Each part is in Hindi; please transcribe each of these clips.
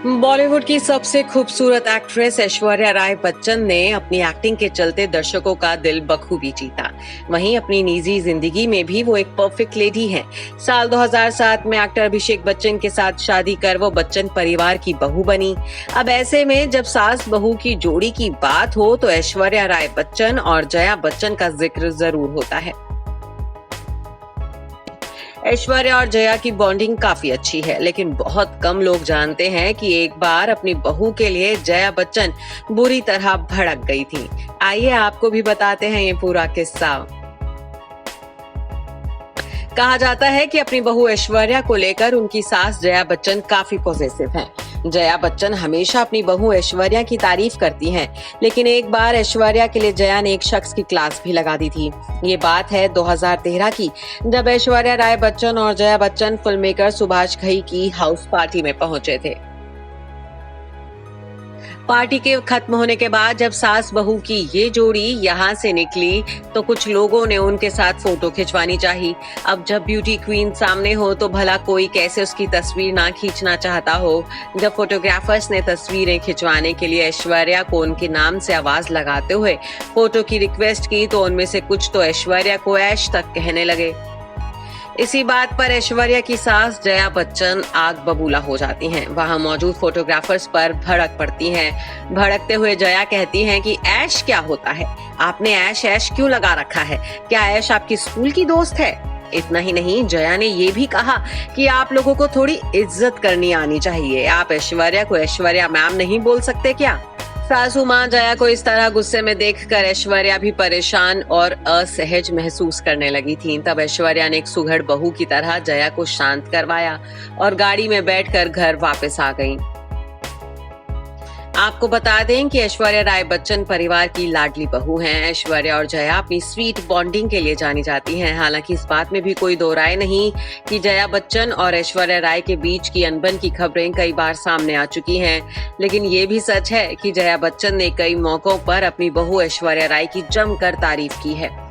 बॉलीवुड की सबसे खूबसूरत एक्ट्रेस ऐश्वर्या राय बच्चन ने अपनी एक्टिंग के चलते दर्शकों का दिल बखूबी जीता। वहीं अपनी निजी जिंदगी में भी वो एक परफेक्ट लेडी हैं। साल 2007 में एक्टर अभिषेक बच्चन के साथ शादी कर वो बच्चन परिवार की बहू बनी। अब ऐसे में जब सास बहू की जोड़ी की बात हो तो ऐश्वर्या राय बच्चन और जया बच्चन का जिक्र जरूर होता है। ऐश्वर्या और जया की बॉन्डिंग काफी अच्छी है, लेकिन बहुत कम लोग जानते हैं कि एक बार अपनी बहू के लिए जया बच्चन बुरी तरह भड़क गई थी। आइए आपको भी बताते हैं ये पूरा किस्सा। कहा जाता है कि अपनी बहू ऐश्वर्या को लेकर उनकी सास जया बच्चन काफी पॉजिटिव हैं। जया बच्चन हमेशा अपनी बहू ऐश्वर्या की तारीफ करती हैं, लेकिन एक बार ऐश्वर्या के लिए जया ने एक शख्स की क्लास भी लगा दी थी। ये बात है 2013 की, जब ऐश्वर्या राय बच्चन और जया बच्चन फिल्म मेकर सुभाष घई की हाउस पार्टी में पहुंचे थे। पार्टी के खत्म होने के बाद जब सास बहू की ये जोड़ी यहाँ से निकली तो कुछ लोगों ने उनके साथ फोटो खिंचवानी चाही। अब जब ब्यूटी क्वीन सामने हो तो भला कोई कैसे उसकी तस्वीर ना खींचना चाहता हो। जब फोटोग्राफर्स ने तस्वीरें खिंचवाने के लिए ऐश्वर्या को उनके नाम से आवाज लगाते हुए फोटो की रिक्वेस्ट की तो उनमें से कुछ तो ऐश्वर्या को ऐश तक कहने लगे। इसी बात पर ऐश्वर्या की सास जया बच्चन आग बबूला हो जाती हैं। वहां मौजूद फोटोग्राफर्स पर भड़क पड़ती हैं। भड़कते हुए जया कहती हैं कि ऐश क्या होता है, आपने ऐश ऐश क्यों लगा रखा है, क्या ऐश आपकी स्कूल की दोस्त है। इतना ही नहीं, जया ने ये भी कहा कि आप लोगों को थोड़ी इज्जत करनी आनी चाहिए, आप ऐश्वर्या को ऐश्वर्या मैम नहीं बोल सकते क्या। सासू मां जया को इस तरह गुस्से में देखकर ऐश्वर्या भी परेशान और असहज महसूस करने लगी थी। तब ऐश्वर्या ने एक सुघड़ बहू की तरह जया को शांत करवाया और गाड़ी में बैठकर घर वापस आ गईं। आपको बता दें कि ऐश्वर्या राय बच्चन परिवार की लाडली बहू हैं। ऐश्वर्या और जया अपनी स्वीट बॉन्डिंग के लिए जानी जाती हैं। हालांकि इस बात में भी कोई दो राय नहीं कि जया बच्चन और ऐश्वर्या राय के बीच की अनबन की खबरें कई बार सामने आ चुकी हैं, लेकिन ये भी सच है कि जया बच्चन ने कई मौकों पर अपनी बहू ऐश्वर्या राय की जमकर तारीफ की है।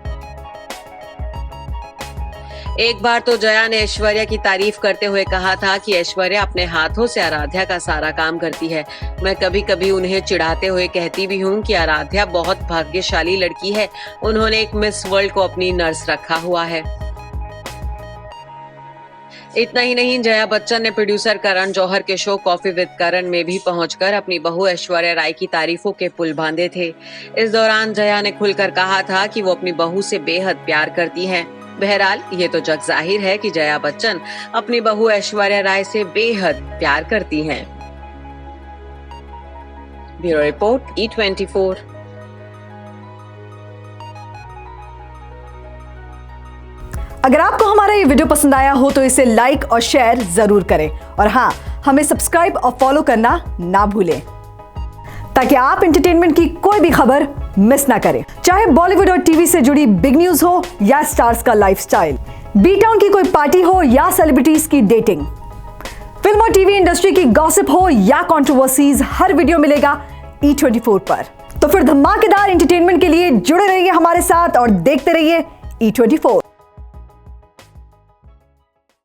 एक बार तो जया ने ऐश्वर्या की तारीफ करते हुए कहा था कि ऐश्वर्या अपने हाथों से आराध्या का सारा काम करती है। मैं कभी कभी उन्हें चिढ़ाते हुए कहती भी हूँ कि आराध्या बहुत भाग्यशाली लड़की है, उन्होंने एक मिस वर्ल्ड को अपनी नर्स रखा हुआ है। इतना ही नहीं, जया बच्चन ने प्रोड्यूसर करण जौहर के शो कॉफी विद करण में भी पहुंचकर अपनी बहू ऐश्वर्या राय की तारीफों के पुल बांधे थे। इस दौरान जया ने खुलकर कहा था कि वो अपनी बहू से बेहद प्यार करती हैं। बहरहाल ये तो जग जाहिर है कि जया बच्चन अपनी बहू ऐश्वर्या राय से बेहद प्यार करती हैं। Bureau report E24। अगर आपको हमारा ये वीडियो पसंद आया हो तो इसे लाइक और शेयर जरूर करें और हाँ, हमें सब्सक्राइब और फॉलो करना ना भूलें ताकि आप एंटरटेनमेंट की कोई भी खबर मिस ना करें, चाहे बॉलीवुड और टीवी से जुड़ी बिग न्यूज हो या स्टार्स का लाइफस्टाइल, बी टाउन की कोई पार्टी हो या सेलिब्रिटीज की डेटिंग, फिल्म और टीवी इंडस्ट्री की गॉसिप हो या कंट्रोवर्सीज, हर वीडियो मिलेगा E24 पर। तो फिर धमाकेदार एंटरटेनमेंट के लिए जुड़े रहिए हमारे साथ और देखते रहिए E24।